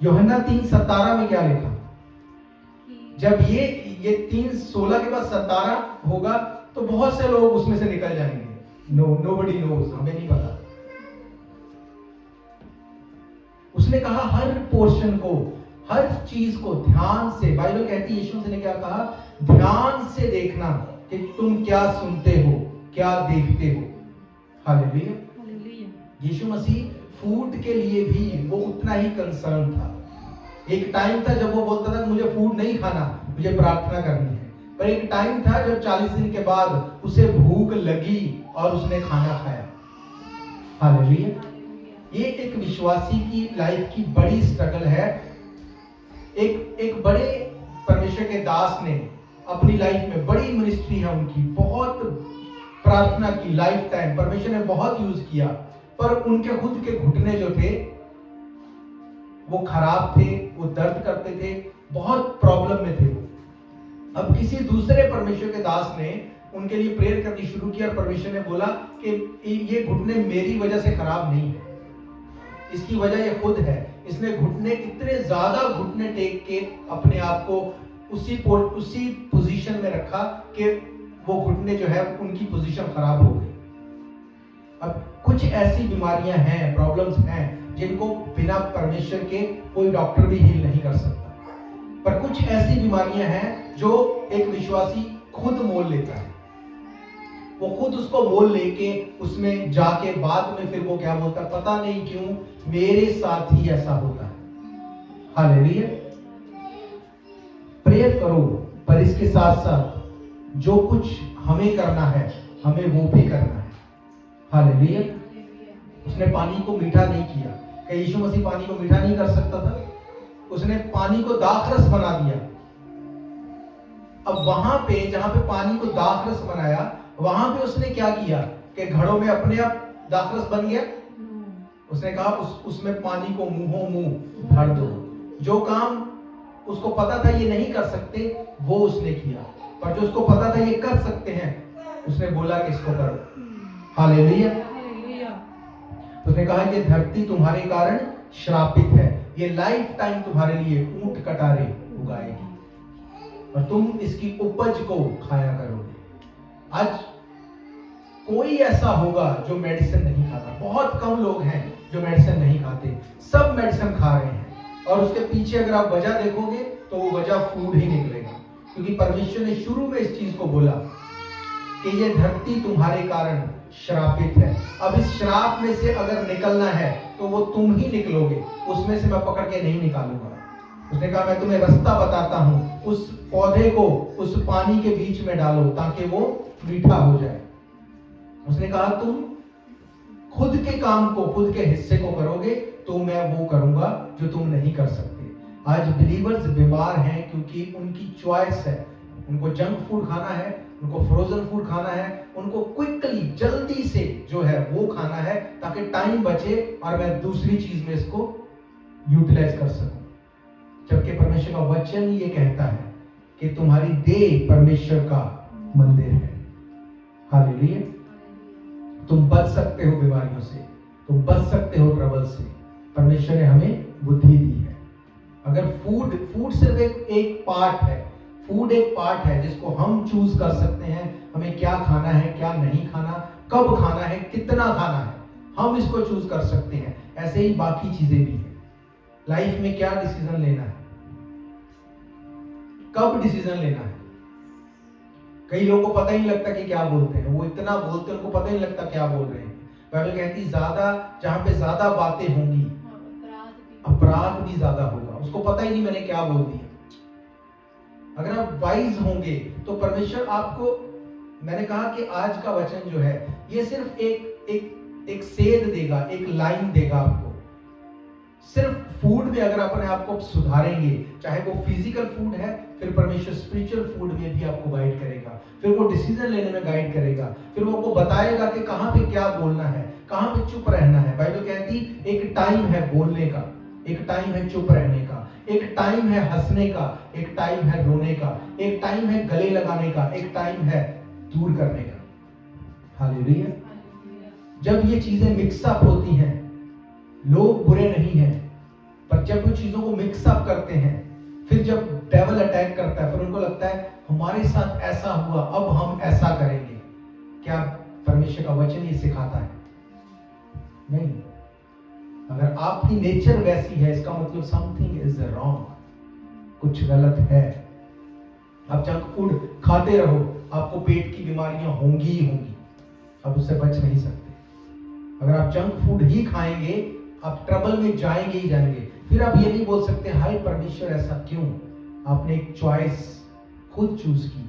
यूहन्ना 3:17 में क्या लिखा? जब ये 3:16 के बाद 17 होगा तो बहुत से लोग उसमें से निकल जाएंगे। नोबडी नोज, हमें नहीं पता। उसने कहा हर पोर्शन को, हर चीज को ध्यान से, बाइबल कहती है, यीशु ने क्या कहा? ध्यान से देखना कि तुम क्या सुनते हो, क्या देखते हो। हालेलुया। यीशु मसीह फूड के लिए भी वो उतना ही कंसर्न था। एक टाइम था जब वो बोलता था मुझे फूड नहीं खाना, मुझे प्रार्थना करनी है। पर एक टाइम था जब 40 दिन के बाद उसे भूख लगी और उसने खाना खाया। हालेलुया। ये एक विश्वासी की लाइफ की बड़ी स्ट्रगल है। एक बड़े परमेश्वर के दास ने अपनी लाइफ में, बड़ी मिनिस्ट्री है उनकी, बहुत प्रार्थना की लाइफ टाइम, परमेश्वर ने बहुत यूज किया, पर उनके खुद के घुटने जो थे वो खराब थे, वो दर्द करते थे, बहुत प्रॉब्लम में थे वो। अब किसी दूसरे परमेश्वर के दास ने उनके लिए प्रेयर करनी शुरू की और परमेश्वर ने बोला कि ये घुटने मेरी वजह से खराब नहीं है, इसकी वजह ये खुद है। इसने घुटने, इतने ज्यादा घुटने टेक के अपने आप को उसी पोजीशन में रखा कि वो घुटने जो है उनकी पोजीशन खराब हो गई। अब कुछ ऐसी बीमारियां हैं, प्रॉब्लम्स हैं, जिनको बिना परमेश्वर के कोई डॉक्टर भी हील नहीं कर सकता। पर कुछ ऐसी बीमारियां हैं जो एक विश्वासी खुद मोल लेता है। वो खुद उसको मोल लेके उसमें जाके बाद में फिर वो क्या बोलता है, पता नहीं क्यों मेरे साथ ही ऐसा होता है। हालेलुया। प्रेयर करो, पर इसके साथ साथ जो कुछ हमें करना है हमें वो भी करना है। हालेलुया। उसने पानी को मीठा नहीं किया। क्या यीशु मसीह पानी को मीठा नहीं कर सकता था? उसने पानी को दाखरस बना दिया। अब वहां पे जहां पे पानी को दाखरस बनाया, वहां पे उसने क्या किया कि घड़ों में अपने आप दाखरस बन गया। उसने कहा उसमें पानी को मुंहों मुंह भर दो। जो काम उसको पता था ये नहीं कर सकते वो उसने किया, पर जो उसको पता था ये कर सकते हैं उसने बोला कि इसको करो। हालेलुया। उसने कहा ये धरती तुम्हारे कारण श्रापित है, ये लाइफ टाइम तुम्हारे लिए ऊंट कटारे उगाएगी और तुम इसकी उपज को खाया करोगे। आज कोई ऐसा होगा जो मेडिसिन नहीं खाता, बहुत कम लोग हैं जो मेडिसिन नहीं खाते, सब मेडिसिन खा रहे हैं। और उसके पीछे अगर आप वजह देखोगे तो वो वजह फूड ही निकलेगा, क्योंकि परमेश्वर ने शुरू में इस चीज को बोला कि ये धरती तुम्हारे कारण श्रापित है। अब इस श्राप में से अगर निकलना है तो वो तुम ही निकलोगे, उसमें से मैं पकड़ के नहीं निकालूंगा। उसने कहा मैं तुम्हें रास्ता बताता हूं, उस पौधे को उस पानी के बीच में डालो ताकि वो मीठा हो जाए। उसने कहा तुम खुद के काम को, खुद के हिस्से को करोगे तो मैं वो करूंगा जो तुम नहीं कर सकते। आज बिलीवर्स बीमार हैं क्योंकि उनकी चॉइस है, उनको जंक फूड खाना है, उनको फ्रोजन फूड खाना है, उनको क्विकली जल्दी से जो है वो खाना है ताकि टाइम बचे और मैं दूसरी चीज में इसको यूटिलाइज कर सकूं। जबकि परमेश्वर का वचन ये कहता है कि तुम्हारी देह परमेश्वर का मंदिर है। हालेलुया। तुम बच सकते हो बीमारियों से, तुम बच सकते हो ट्रबल से। परमेश्वर ने हमें बुद्धि दी है। अगर फूड सिर्फ एक पार्ट है, फूड एक पार्ट है जिसको हम चूज कर सकते हैं, हमें क्या खाना है, क्या नहीं खाना, कब खाना है, कितना खाना है, हम इसको चूज कर सकते हैं। ऐसे ही बाकी चीजें भी हैं। लाइफ में क्या डिसीजन लेना है, कब डिसीजन लेना है। कई लोगों को पता ही नहीं लगता कि क्या बोलते हैं, वो इतना बोलते हैं उनको पता ही नहीं लगता क्या बोल रहे हैं। बाइबल कहती ज्यादा, जहां पे ज्यादा बातें होंगी अपराध भी ज्यादा होगा। उसको पता ही नहीं मैंने क्या बोल दिया। अगर आप वाइज होंगे तो परमेश्वर आपको, मैंने कहा कि आज का वचन जो है ये सिर्फ एक सेध देगा, एक लाइन देगा आपको। सिर्फ फूड में अगर अपने आप को सुधारेंगे, चाहे वो फिजिकल फूड है, फिर परमेश्वर स्पिरिचुअल फूड में भी आपको गाइड करेगा, फिर वो डिसीजन लेने में गाइड करेगा, फिर वो आपको बताएगा कि कहां पे क्या बोलना है, कहां पे चुप रहना है। बाइबल कहती एक टाइम है बोलने का, एक टाइम है चुप रहने का, एक टाइम है हंसने का, एक टाइम है रोने का, एक टाइम है गले लगाने का, एक टाइम है दूर करने का। हालेलुया। जब ये चीजें मिक्सअप होती हैं, लोग बुरे नहीं हैं, पर जब वो चीजों को मिक्सअप करते हैं, फिर जब डेविल अटैक करता है, फिर उनको लगता है हमारे साथ ऐसा हुआ, अब हम ऐसा करेंगे। क्या परमेश्वर का वचन ये सिखाता है? नहीं। अगर आपकी नेचर वैसी है, इसका मतलब समथिंग इज रॉन्ग, कुछ गलत है। आप जंक फूड खाते रहो, आपको पेट की बीमारियां होंगी ही होंगी, आप उससे बच नहीं सकते। अगर आप जंक फूड ही खाएंगे, आप ट्रबल में जाएंगे ही जाएंगे। फिर आप ये नहीं बोल सकते हाय परमेश्वर ऐसा क्यों। आपने एक चॉइस खुद चूज की।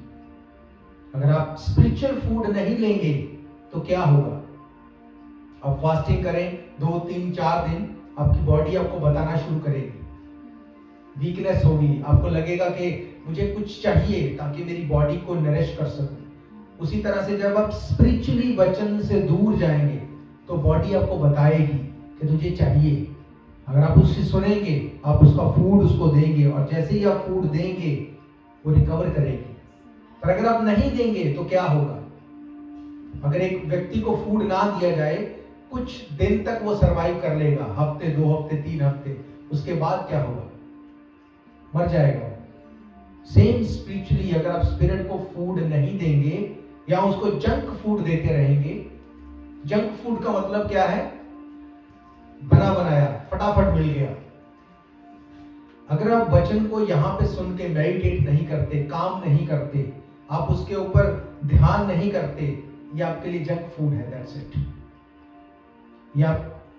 अगर आप स्पिरिचुअल फूड नहीं लेंगे तो क्या होगा? आप फास्टिंग करें 2, 3, 4 दिन, आपकी बॉडी आपको बताना शुरू करेगी, वीकनेस होगी, आपको लगेगा कि मुझे कुछ चाहिए ताकि मेरी बॉडी को नरिश कर सकूं। उसी तरह से जब आप स्पिरिचुअली वचन से दूर जाएंगे तो बॉडी आपको बताएगी कि तुझे चाहिए। अगर आप उससे सुनेंगे, आप उसका फूड उसको देंगे, और जैसे ही आप फूड देंगे वो रिकवर करेगी। पर अगर आप नहीं देंगे तो क्या होगा? अगर एक व्यक्ति को फूड ना दिया जाए, कुछ दिन तक वो सरवाइव कर लेगा, हफ्ते, 2 हफ्ते, 3 हफ्ते, उसके बाद क्या होगा? मर जाएगा। सेम स्पिरिचुअली, अगर आप स्पिरिट को फूड नहीं देंगे या उसको जंक फूड देते रहेंगे। जंक फूड का मतलब क्या है? बना बनाया, फटाफट मिल गया। अगर आप वचन को यहां पे सुन के मेडिटेट नहीं करते, काम नहीं करते, आप उसके ऊपर ध्यान नहीं करते, ये आपके लिए जंक फूड है। That's it. या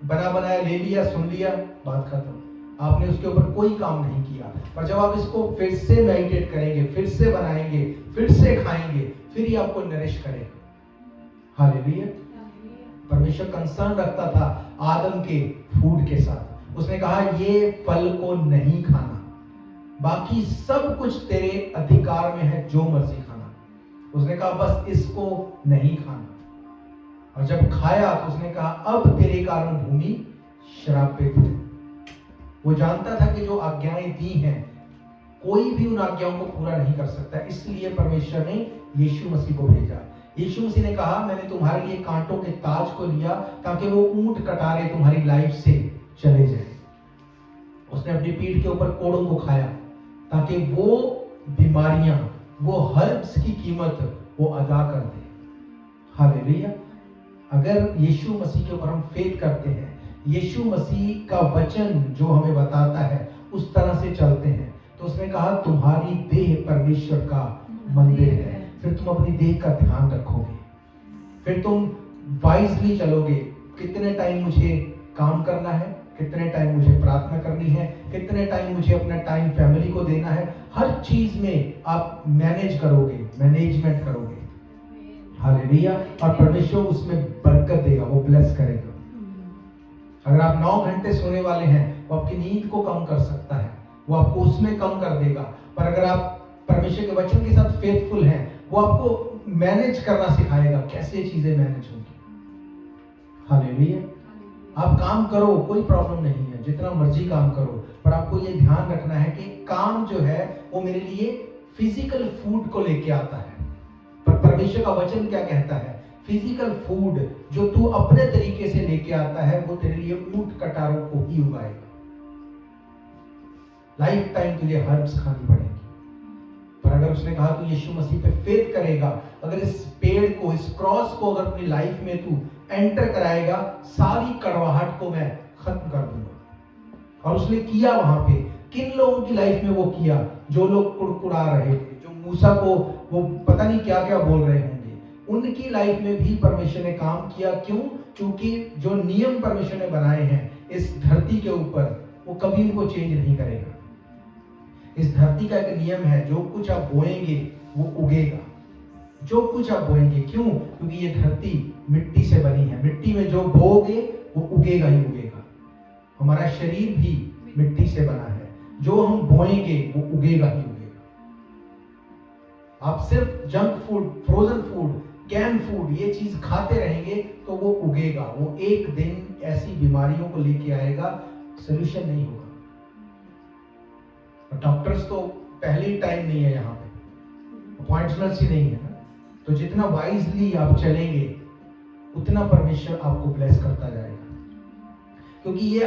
बना बनाया ले लिया, सुन लिया, बात खत्म। आपने उसके ऊपर कोई काम नहीं किया। पर जब आप इसको फिर से मेडिटेट करेंगे, फिर से बनाएंगे, फिर से खाएंगे, फिर ही आपको नरिश करेगा। हालेलुया। परमेश्वर कंसर्न रखता था आदम के फूड के साथ। उसने कहा ये फल को नहीं खाना, बाकी सब कुछ तेरे अधिकार में है, जो मर्जी खाना। उसने कहा बस इसको नहीं खाना। और जब खाया तो उसने कहा अब तेरे कारण भूमि श्रापित है। वो जानता था कि जो आज्ञाएं दी हैं, कोई भी उन आज्ञाओं को पूरा नहीं कर सकता। इसलिए परमेश्वर ने यीशु मसीह को भेजा। यीशु मसीह ने कहा मैंने तुम्हारे लिए कांटों के ताज को लिया ताकि वो ऊंट कटारे तुम्हारी लाइफ से चले जाए। उसने अपनी पीठ के ऊपर कोड़ों को खाया ताकि वो बीमारियां, वो हर्ब्स की कीमत वो अदा कर दे। हालेलुया। अगर यीशु मसीह के ऊपर हम फेथ करते हैं, यीशु मसीह का वचन जो हमें बताता है उस तरह से चलते हैं। तो उसने कहा तुम्हारी देह परमेश्वर का मंदिर है। फिर तुम अपनी देह का ध्यान रखोगे, फिर तुम वाइजली चलोगे। कितने टाइम मुझे काम करना है, कितने टाइम मुझे प्रार्थना करनी है, कितने टाइम मुझे अपना टाइम फैमिली को देना है, हर चीज में आप मैनेज करोगे, मैनेजमेंट करोगे। हालेलुया। और परमेश्वर उसमें बरकत देगा, वो ब्लेस करेगा। अगर आप 9 घंटे सोने वाले हैं, वो आपकी नींद को कम कर सकता है, वो आपको उसमें कम कर देगा। पर अगर आप परमेश्वर के वचन के साथ फेथफुल हैं, वो आपको मैनेज करना सिखाएगा, कैसे चीजें मैनेज होंगी। हालेलुया। आप काम करो, कोई प्रॉब्लम नहीं है, जितना मर्जी काम करो, पर आपको ये ध्यान रखना है कि काम जो है वो मेरे लिए फिजिकल फूड को लेके आता है। पर परमेश्वर का वचन क्या कहता है? फिजिकल फूड जो तू अपने तरीके से लेके आता है, वो तेरे लिए ऊंट कटारों को ही उगाएगा। लाइफ टाइम तुझे हर्ब्स खानी पड़ेगी। पर अगर उसने कहा तू यीशु मसीह पे फेथ करेगा, अगर इस पेड़ को, इस क्रॉस को अगर अपनी लाइफ में तू एंटर कराएगा, सारी कड़वाहट को मैं खत्म कर दूंगा। और उसने किया वहां पे। किन लोगों की लाइफ में वो किया? जो लोग कुड़कुड़ा रहे थे, जो मूसा को वो पता नहीं क्या क्या बोल रहे होंगे, उनकी लाइफ में भी परमेश्वर ने काम किया। क्यों? क्योंकि जो नियम परमेश्वर ने बनाए हैं इस धरती के ऊपर, वो कभी उनको चेंज नहीं करेगा। इस धरती का एक नियम है, जो कुछ आप बोएंगे वो उगेगा। जो कुछ आप बोएंगे, क्यों? क्योंकि ये धरती मिट्टी से बनी है। मिट्टी में जो बोओगे वो उगेगा ही उगेगा। हमारा शरीर भी मिट्टी से बना है, जो हम बोएंगे वो उगेगा ही उगेगा। आप सिर्फ junk food, frozen food, can food, ये चीज खाते रहेंगे तो वो उगेगा। वो एक दिन ऐसी बीमारियों को लेके आएगा, सोल्यूशन नहीं होगा। डॉक्टर्स तो पहले ही टाइम नहीं है, यहाँ पे अपॉइंटमेंट्स ही नहीं है ना। तो जितना वाइजली आप चलेंगे, उतना परमेश्वर आपको ब्लेस करता जाएगा। क्योंकि ये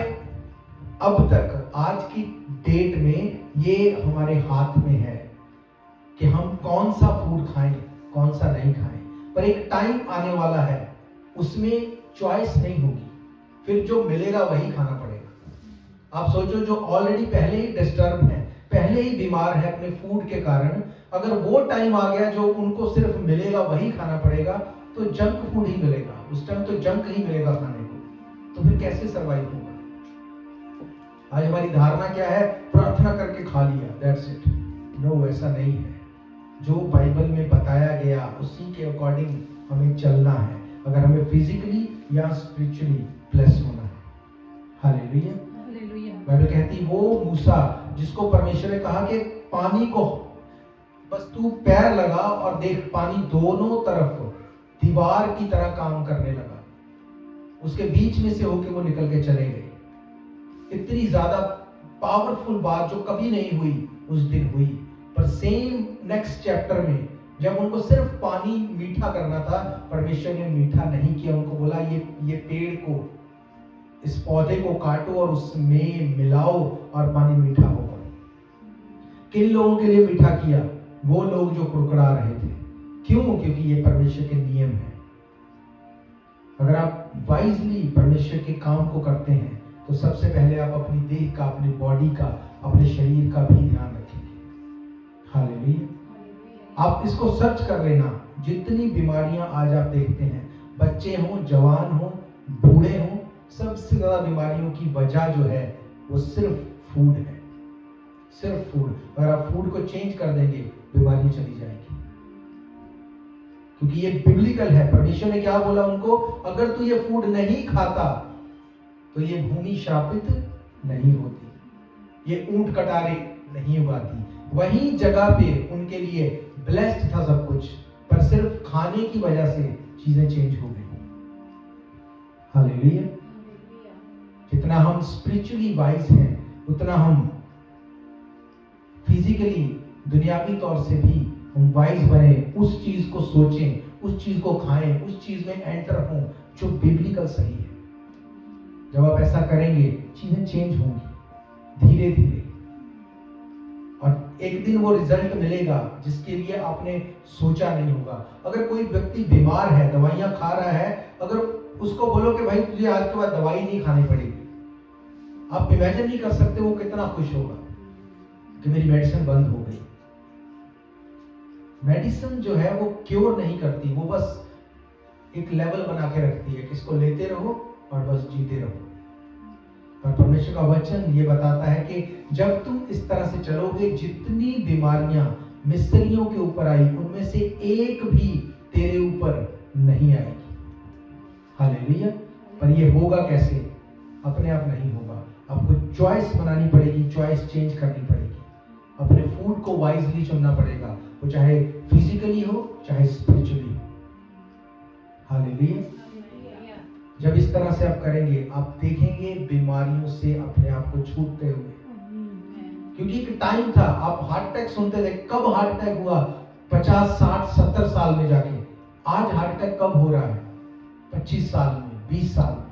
अब तक, आज की डेट में, ये हमारे हाथ में है कि हम कौन सा फूड खाएं, कौन सा नहीं खाएं। पर एक टाइम आने वाला है, उसमें चॉइस नहीं होगी, फिर जो मिलेगा वही खाना पड़ेगा। आप सोचो, जो ऑलरेडी पहले ही डिस्टर्ब है, पहले ही बीमार है अपने फूड के कारण, अगर वो टाइम आ गया जो उनको सिर्फ मिलेगा वही खाना पड़ेगा, तो जंक फूड ही मिलेगा। उस टाइम तो जंक ही मिलेगा खाने को, तो फिर कैसे सर्वाइव होगा? आज हमारी धारणा क्या है? प्रार्थना करके खा लिया, दैट्स इट। नो, ऐसा नहीं है। जो बाइबल में बताया गया उसी के अकॉर्डिंग हमें चलना है, अगर हमें फिजिकली या स्पिरिचुअली ब्लेस होना है। हालेलुया। बाइबल कहती, वो मूसा जिसको परमेश्वर ने कहा कि पानी को बस तू पैर लगा और देख, पानी दोनों तरफ दीवार की तरह काम करने लगा, उसके बीच में से होके वो निकल के चले गए। इतनी ज्यादा पावरफुल बात जो कभी नहीं हुई उस दिन हुई। पर सेम नेक्स्ट चैप्टर में जब उनको सिर्फ पानी मीठा करना था, परमेश्वर ने मीठा नहीं किया। उनको बोला ये पेड़ को, इस पौधे को काटो और उसमें मिलाओ और पानी मीठा होगा। किन लोगों के लिए मीठा किया? वो लोग जो कुड़कुड़ा रहे थे। क्यों? क्योंकि ये परमेश्वर के नियम है। अगर आप वाइजली परमेश्वर के काम को करते हैं, तो सबसे पहले आप अपनी देह का, अपनी बॉडी का, अपने शरीर का भी ध्यान रखेंगे। हालेलुया। आप इसको सर्च कर लेना, जितनी बीमारियां आज आप देखते हैं, बच्चे हों, जवान हों, बूढ़े हों, सबसे ज्यादा बीमारियों की वजह जो है वो सिर्फ फूड है। सिर्फ फूड। अगर आप फूड को चेंज कर देंगे, बीमारियां चली जाएंगी। क्योंकि ये बिब्लिकल है। परमेश्वर ने क्या बोला उनको? अगर तू ये फूड नहीं खाता तो ये भूमि श्रापित नहीं होती, ये ऊंट कटारे नहीं उगाती। वही जगह पे उनके लिए ब्लेस्ड था सब कुछ, पर सिर्फ खाने की वजह से चीजें चेंज हो गई। हालेलुया। जितना हम स्पिरिचुअली वाइज हैं, उतना हम फिजिकली, दुनियावी तौर से भी हम वाइज बने। उस चीज को सोचें, उस चीज को खाएं, उस चीज में एंटर हों जो बिब्लिकल सही है। जब आप ऐसा करेंगे, चीजें चेंज होंगी धीरे धीरे, और एक दिन वो रिजल्ट मिलेगा जिसके लिए आपने सोचा नहीं होगा। अगर कोई व्यक्ति बीमार है, दवाइयां खा रहा है, अगर उसको बोलो कि भाई तुझे आज के बाद दवाई नहीं खानी पड़ेगी, आप इमेजिन नहीं कर सकते वो कितना खुश होगा कि मेरी मेडिसिन बंद हो गई। मेडिसिन जो है वो क्योर नहीं करती, वो बस एक लेवल बना के रखती है कि इसको लेते रहो और बस जीते रहो। और परमेश्वर का वचन ये बताता है कि जब तुम इस तरह से चलोगे, जितनी बीमारियां मिस्रियों के ऊपर आई उनमें से एक भी तेरे ऊपर नहीं आएगी। हालेलुया। पर ये होगा कैसे? अपने आप नहीं होगा, आपको चॉइस बनानी पड़ेगी, चॉइस चेंज करनी पड़ेगी। अपने फूड को वाइजली चुनना पड़ेगा, वो चाहे फिजिकली हो चाहे स्पिरिचुअली हो। हालेलुया। जब इस तरह से आप करेंगे, आप देखेंगे बीमारियों से अपने आप को छूटते हुए। क्योंकि एक टाइम था आप हार्ट अटैक सुनते थे, कब हार्ट अटैक हुआ? 50, 60, 70 साल में जाके। आज हार्ट अटैक कब हो रहा है? 25 साल में, 20 साल में।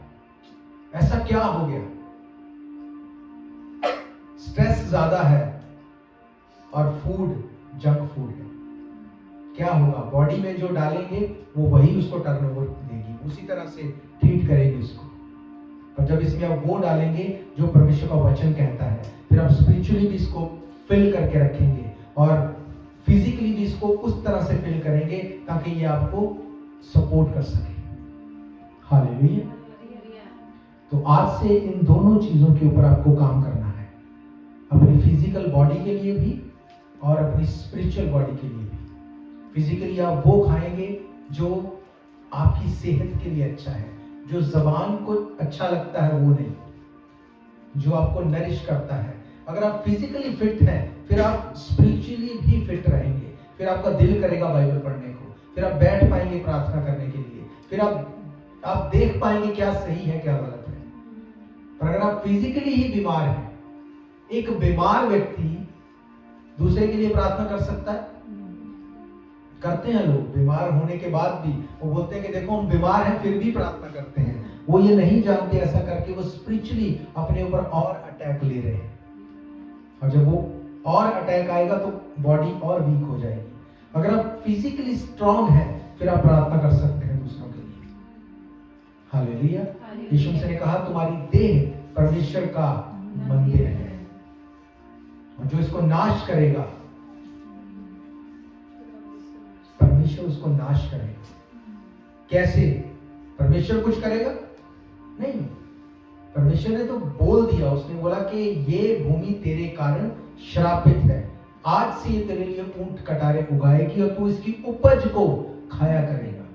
ऐसा क्या हो गया? स्ट्रेस ज्यादा है और फूड जंक फूड है। क्या होगा? बॉडी में जो डालेंगे वो वही उसको टर्नओवर देगी, उसी तरह से ट्रीट करेगी उसको। और जब इसमें आप वो डालेंगे जो परमेश्वर का वचन कहता है, फिर आप स्पिरिचुअली भी इसको फिल करके रखेंगे और फिजिकली भी इसको उस तरह से फिल करेंगे ताकि ये आपको सपोर्ट कर सके। हालेलुया। तो आज से इन दोनों चीजों के ऊपर आपको काम करना है, अपनी फिजिकल बॉडी के लिए भी और अपनी स्पिरिचुअल बॉडी के लिए भी। फिजिकली आप वो खाएंगे जो आपकी सेहत के लिए अच्छा है, जो जबान को अच्छा लगता है वो नहीं, जो आपको नरिश करता है। अगर आप फिजिकली फिट हैं, फिर आप स्पिरिचुअली भी फिट रहेंगे। फिर आपका दिल करेगा बाइबल पढ़ने को, फिर आप बैठ पाएंगे प्रार्थना करने के लिए, फिर आप देख पाएंगे क्या सही है क्या गलत है। पर अगर आप फिजिकली ही बीमार हैं, एक बीमार व्यक्ति दूसरे के लिए प्रार्थना कर सकता है? करते हैं लोग बीमार होने के बाद भी, वो बोलते हैं कि देखो हम बीमार हैं फिर भी प्रार्थना करते हैं। वो ये नहीं जानते ऐसा करके वो स्पिरिचुअली अपने ऊपर और अटैक ले रहे हैं, और जब वो और अटैक आएगा तो बॉडी और वीक हो जाएगी। अगर आप फिजिकली स्ट्रांग हैं फिर आप प्रार्थना कर सकते हैं दूसरों के लिए। हालेलुया। यीशु मसीह ने कहा तुम्हारी देह परमेश्वर का मंदिर है, और जो इसको नाश करेगा परमेश्वर उसको नाश करेगा। कैसे? परमेश्वर कुछ करेगा? नहीं, परमेश्वर ने तो बोल दिया, उसने बोला कि ये भूमि तेरे कारण श्रापित है, आज से ये तेरे लिए ऊंट कटारे उगाएगी और तू इसकी उपज को खाया करेगा।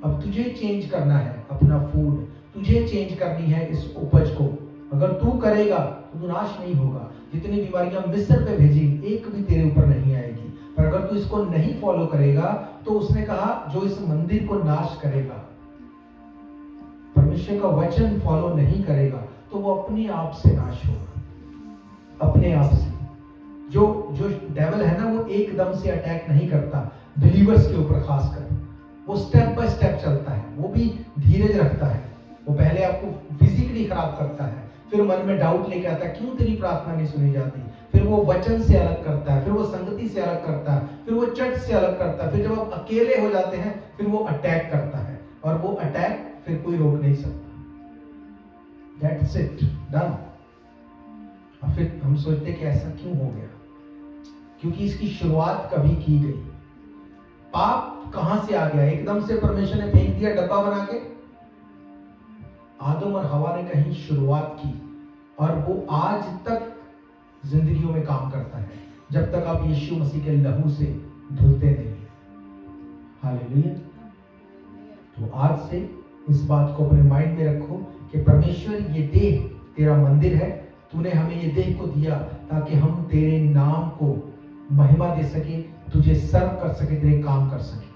अब तुझे चेंज करना है अपना फूड, तुझे चेंज करनी है इस उपज को। अगर तू करेगा तो तू नाश नहीं होगा। जितनी बीमारियां मिस्र पे भेजी एक भी तेरे ऊपर नहीं आएगी। पर अगर तू इसको नहीं फॉलो करेगा तो उसने कहा जो इस मंदिर को नाश करेगा, परमेश्वर का वचन फॉलो नहीं करेगा तो वो अपने आप से नाश होगा, अपने आप से। जो डेविल है ना वो एकदम से अटैक नहीं करता बिलीवर्स के ऊपर, खासकर वो स्टेप बाय स्टेप चलता है, वो भी धीरज रखता है। वो पहले आपको फिजिकली खराब करता है, फिर मन में डाउट लेके आता है क्यों तेरी प्रार्थना नहीं सुनी जाती, फिर वो वचन से अलग करता है, फिर वो संगति से अलग करता है, फिर वो चर्च से अलग करता है, फिर जब आप अकेले हो जाते हैं फिर वो अटैक करता है, और वो अटैक फिर कोई रोक नहीं सकता। That's it, done। और फिर हम सोचते कि ऐसा क्यों हो गया, क्योंकि इसकी शुरुआत कभी की गई। पाप कहां से आ गया? एकदम से परमेश्वर ने फेंक दिया डब्बा बना के? आदम और हवा ने कहीं शुरुआत की, और वो आज तक जिंदगियों में काम करता है जब तक आप यीशु मसीह के लहू से धुलते नहीं। हालेलुया। तो आज से इस बात को अपने माइंड में रखो कि परमेश्वर ये देह तेरा मंदिर है, तूने हमें ये देह को दिया ताकि हम तेरे नाम को महिमा दे सके, तुझे सर्व कर सके, तेरे काम कर सके।